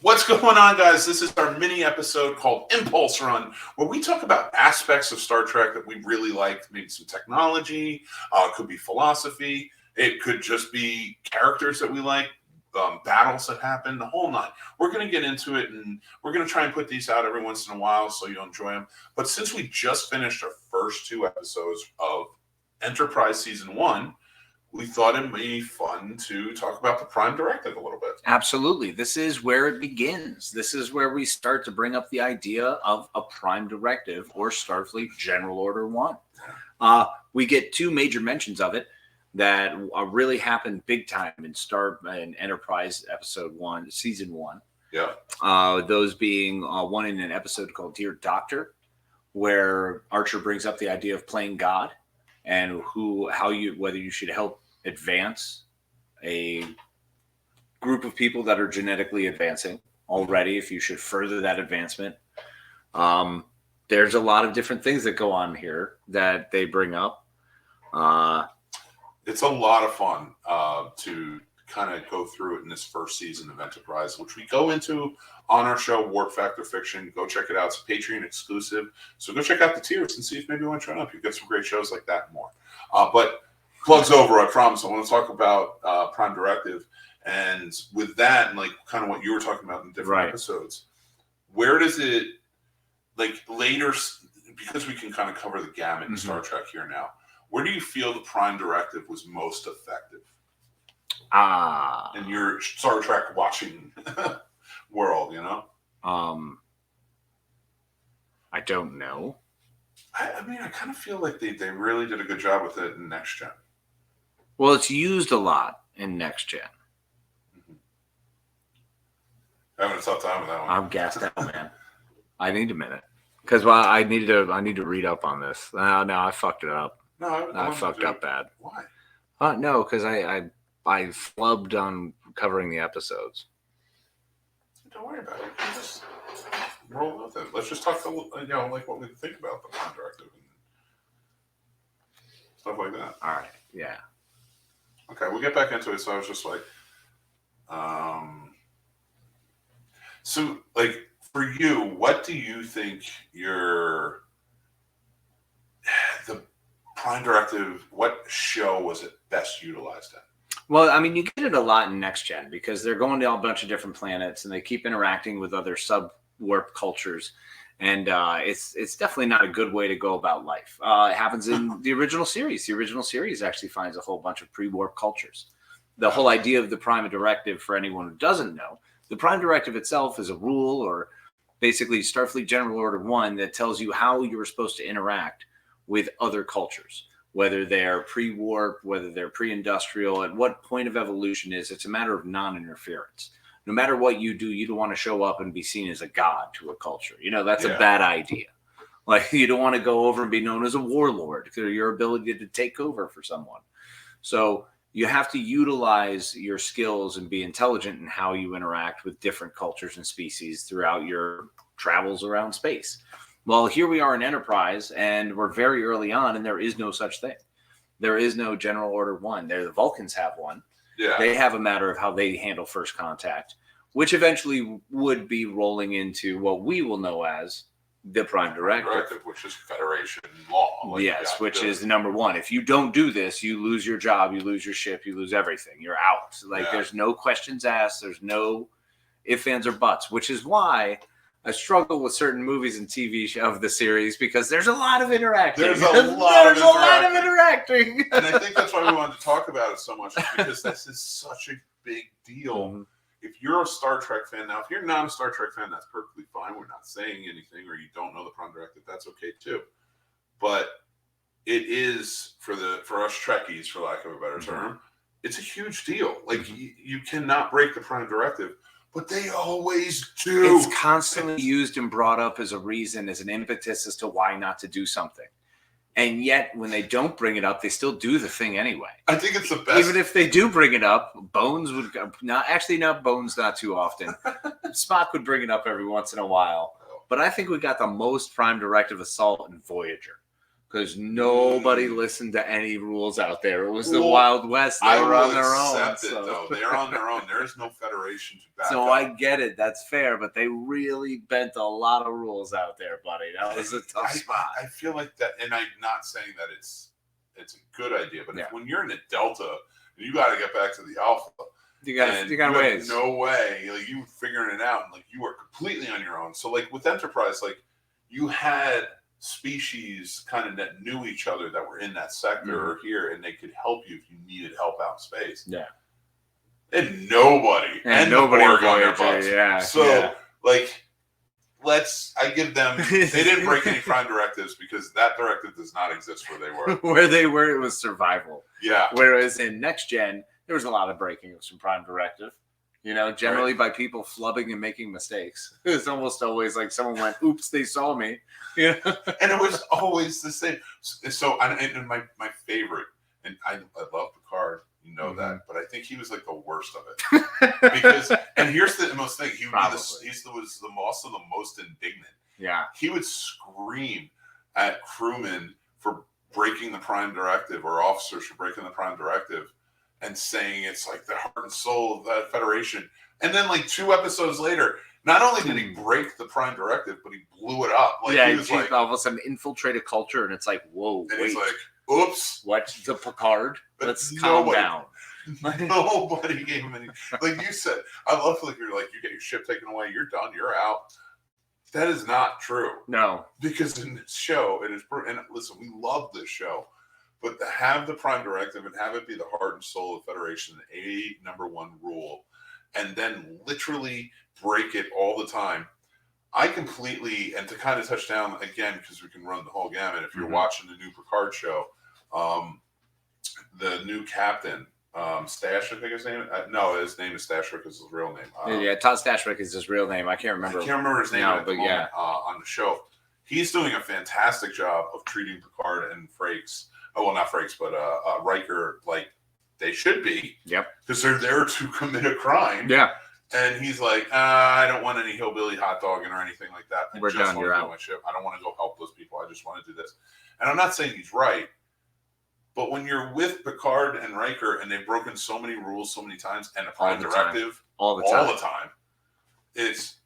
What's going on, guys? This is our mini episode called Impulse Run, where we talk about aspects of Star Trek that we really like. Maybe some technology, it could be philosophy, it could just be characters that we like, battles that happen, the whole nine. We're going to get into it, and we're going to try and put these out every once in a while so you'll enjoy them. But since we just finished our first 2 episodes of Enterprise Season 1, we thought it'd be fun to talk about the Prime Directive a little bit. Absolutely. This is where it begins. This is where we start to bring up the idea of a Prime Directive or Starfleet General Order 1. We get 2 major mentions of it that really happened big time in Enterprise Episode 1, Season 1. Yeah. Those being one in an episode called Dear Doctor, where Archer brings up the idea of playing God and whether you should help advance a group of people that are genetically advancing already, if you should further that advancement. There's a lot of different things that go on here that they bring up. It's a lot of fun to kind of go through it in this first season of Enterprise, which we go into on our show, Warp Factor Fiction. Go check it out. It's a Patreon exclusive. So go check out the tiers and see if maybe you want to join up. You've got some great shows like that and more. But plugs over, I promise. I want to talk about Prime Directive. And with that, and like kind of what you were talking about in different episodes, where does it, like later, because we can kind of cover the gamut in Star Trek here now, where do you feel the Prime Directive was most effective? In your Star Trek watching world, you know? I don't know. I mean, I kind of feel like they really did a good job with it in Next Gen. Well, it's used a lot in Next Gen. Having a tough time with that one. I'm gassed out, man. I need a minute because I need to read up on this. No, I fucked it up. No, I fucked up bad. Why? No, because I flubbed on covering the episodes. Don't worry about it. You just roll with it. Let's just talk like what we think about the Prime Directive and stuff like that. All right. Yeah. Okay, we'll get back into it. So I was just like, so like for you, what do you think the Prime Directive, what show was it best utilized in? Well, I mean, you get it a lot in Next Gen because they're going to a bunch of different planets and they keep interacting with other sub-warp cultures. And it's definitely not a good way to go about life. It happens in the original series. The original series actually finds a whole bunch of pre-warp cultures. The whole idea of the Prime Directive, for anyone who doesn't know, the Prime Directive itself is a rule, or basically Starfleet General Order 1, that tells you how you're supposed to interact with other cultures, whether they're pre-warp, whether they're pre-industrial, at what point of evolution is. It's a matter of non-interference. No matter what you do, you don't want to show up and be seen as a god to a culture. You know, that's a bad idea. Like, you don't want to go over and be known as a warlord through your ability to take over for someone. So you have to utilize your skills and be intelligent in how you interact with different cultures and species throughout your travels around space. Well, here we are in Enterprise, and we're very early on, and there is no such thing. There is no General Order 1. The Vulcans have one. Yeah. They have a matter of how they handle first contact, which eventually would be rolling into what we will know as the Prime Directive. Which is Federation law. Yes, which is the number one. If you don't do this, you lose your job, you lose your ship, you lose everything. You're out. There's no questions asked. There's no ifs, ands, or buts, which is why I struggle with certain movies and TV of the series, because there's a lot of interacting. There's a lot of interacting. And I think that's why we wanted to talk about it so much, because this is such a big deal. Mm-hmm. If you're a Star Trek fan now, if you're not a Star Trek fan, that's perfectly fine. We're not saying anything, or you don't know the Prime Directive, that's okay too. But it is for us Trekkies, for lack of a better term, it's a huge deal. Like you cannot break the Prime Directive, but they always do. It's constantly used and brought up as a reason, as an impetus as to why not to do something. And yet, when they don't bring it up, they still do the thing anyway. I think it's the best. Even if they do bring it up, Bones would not Bones, not too often. Spock would bring it up every once in a while. But I think we got the most Prime Directive assault in Voyager. because nobody listened to any rules out there. It was the Wild West. They were on their own. Accept it, though. They're on their own. There's no federation to back So up. I get it. That's fair. But they really bent a lot of rules out there, buddy. That was a tough spot. I feel like that, and I'm not saying that it's a good idea, but when you're in a delta, you got to get back to the alpha. You got ways. No way. Like, you figuring it out, and like you are completely on your own. So like with Enterprise, like you had species kind of that knew each other that were in that sector or here, and they could help you if you needed help out in space. Yeah. And nobody Borg on their butts. Yeah. So like, I give them. They didn't break any prime directives because that directive does not exist where they were. Where they were, it was survival. Yeah. Whereas in Next Gen, there was a lot of breaking of some prime directive. You know, generally by people flubbing and making mistakes. It's almost always like someone went, "Oops, they saw me." Yeah. And it was always the same. So, and my favorite, and I love Picard, you know that, but I think he was like the worst of it because. And here's the most thing: he was also the most indignant. Yeah, he would scream at crewmen for breaking the prime directive or officers for breaking the prime directive, and saying it's like the heart and soul of the Federation. And then like 2 episodes later, not only did he break the prime directive, but he blew it up. Like, he was like, all of a sudden infiltrated culture, and it's like, whoa, and wait. he's like, oops. What? The Picard? Let's calm down. Nobody gave him any. Like you said, I love like you get your ship taken away, you're done, you're out. That is not true. No. Because in this show, it is, and listen, we love this show, but to have the prime directive and have it be the heart and soul of the Federation, a number one rule, and then literally break it all the time. I completely, and to kind of touch down again, because we can run the whole gamut. If you're watching the new Picard show, the new captain, Stashwick, I think his name. No, his name is Stashwick. Is his real name. Todd Stashwick is his real name. I can't remember. I can't remember his name on the show. He's doing a fantastic job of treating Picard and Frakes. Oh, well, not Frakes, but Riker like they should be. Yep. Because they're there to commit a crime. Yeah. And he's like, I don't want any hillbilly hot dogging or anything like that. We're done. You're out. My ship. I don't want to go help those people. I just want to do this. And I'm not saying he's right, but when you're with Picard and Riker and they've broken so many rules so many times, and a prime directive all the time, it's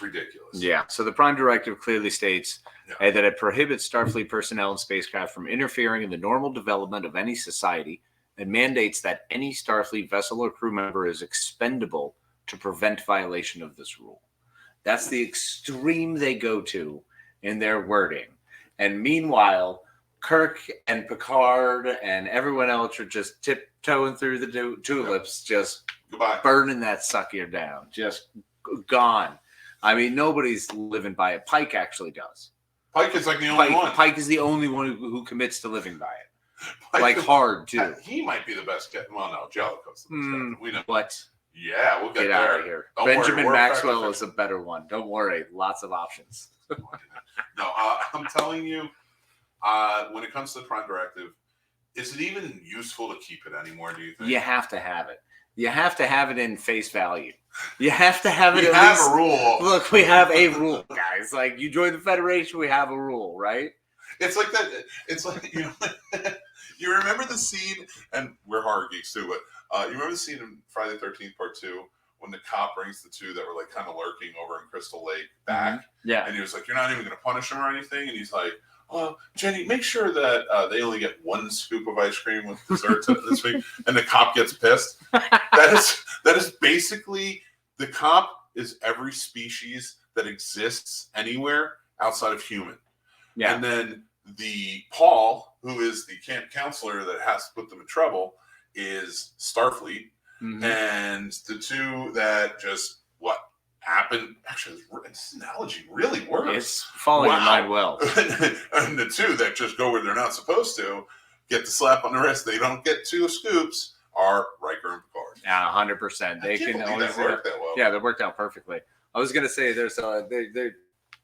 ridiculous. Yeah. So the prime directive clearly states that it prohibits Starfleet personnel and spacecraft from interfering in the normal development of any society, and mandates that any Starfleet vessel or crew member is expendable to prevent violation of this rule. That's the extreme they go to in their wording. And meanwhile, Kirk and Picard and everyone else are just tiptoeing through the tulips, just burning that sucker down, just gone. I mean, nobody's living by it. Pike actually does. Pike is like the only one. Pike is the only one who commits to living by it. Pike like hard, too. He might be the best captain. Well, no, Jellicoe's the best captain. We know. What? Yeah, we'll get out of here. Benjamin Maxwell is a better one. Don't worry. Lots of options. No, I'm telling you, when it comes to the prime directive, is it even useful to keep it anymore, do you think? You have to have it. You have to have it in face value. You have to have it we at have least. A rule. Look, we have a rule, guys. Like, you join the Federation, we have a rule, right? It's like that. It's like, you know, you remember the scene, and we're horror geeks too, but you remember the scene in Friday the 13th Part 2 when the cop brings the two that were like kind of lurking over in Crystal Lake back? Yeah. And he was like, you're not even going to punish them or anything? And he's like, Jenny, make sure that they only get 1 scoop of ice cream with dessert this week. And the cop gets pissed. That is basically, the cop is every species that exists anywhere outside of human. Yeah. And then the Paul, who is the camp counselor that has to put them in trouble, is Starfleet. Mm-hmm. And the two that just happened. Actually, this analogy really works. It's falling in line well. And the two that just go where they're not supposed to get the slap on the wrist. They don't get 2 scoops. Are Riker and Picard? Yeah, 100%. They can always work that well. Yeah, they worked out perfectly. I was gonna say there's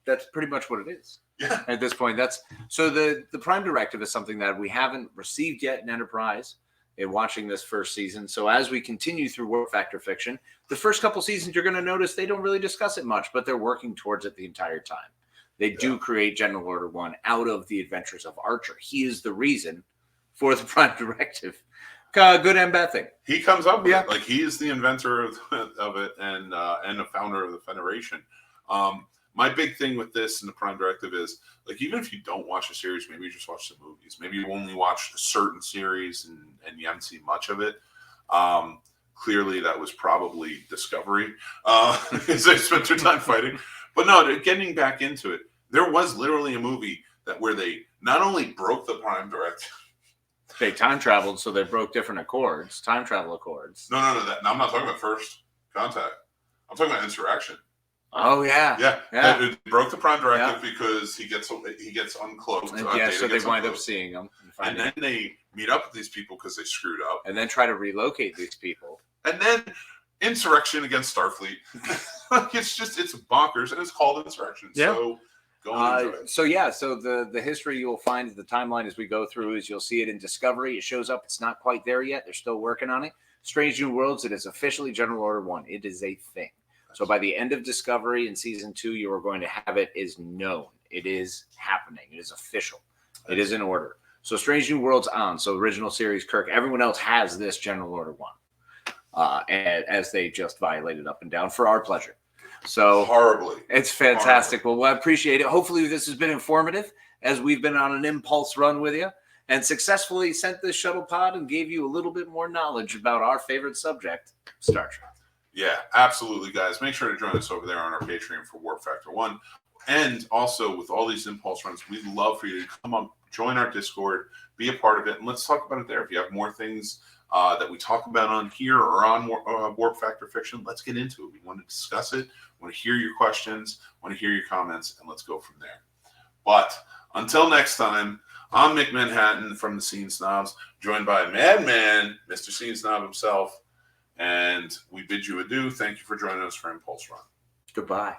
that's pretty much what it is. Yeah. At this point, so the Prime Directive is something that we haven't received yet in Enterprise. In watching this first season. So as we continue through Warp Factor Fiction, the first couple seasons, you're going to notice they don't really discuss it much, but they're working towards it the entire time. They do create General Order 1 out of the adventures of Archer. He is the reason for the Prime Directive. Good and bad thing. He comes up with it. Like, he is the inventor of it and the founder of the Federation. My big thing with this and the Prime Directive is, like, even if you don't watch a series, maybe you just watch the movies. Maybe you only watch a certain series and you haven't seen much of it. Clearly, that was probably Discovery, because they spent their time fighting. But no, getting back into it, there was literally a movie where they not only broke the Prime Directive. They time traveled, so they broke different accords, time travel accords. No, I'm not talking about First Contact. I'm talking about Insurrection. Oh yeah. It broke the Prime Directive because he gets uncloaked. So they wind up seeing him, and then they meet up with these people because they screwed up, and then try to relocate these people, and then Insurrection against Starfleet. it's bonkers, and it's called Insurrection. Yeah. So go and enjoy it. So the history you will find, the timeline as we go through, is you'll see it in Discovery. It shows up. It's not quite there yet. They're still working on it. Strange New Worlds. It is officially General Order 1. It is a thing. So by the end of Discovery in season 2, you are going to have it is known. It is happening. It is official. It is in order. So Strange New Worlds on. So original series, Kirk. Everyone else has this General Order 1, as they just violated up and down for our pleasure. So horribly. It's fantastic. Horribly. Well, I appreciate it. Hopefully this has been informative as we've been on an impulse run with you and successfully sent this shuttle pod and gave you a little bit more knowledge about our favorite subject, Star Trek. Yeah, absolutely, guys. Make sure to join us over there on our Patreon for Warp Factor 1. And also, with all these impulse runs, we'd love for you to come up, join our Discord, be a part of it, and let's talk about it there. If you have more things that we talk about on here or on Warp Factor Fiction, let's get into it. We want to discuss it, want to hear your questions, want to hear your comments, and let's go from there. But until next time, I'm Mick Manhattan from the Scene Snobs, joined by Madman, Mr. Scene Snob himself. And we bid you adieu. Thank you for joining us for Impulse Run. Goodbye.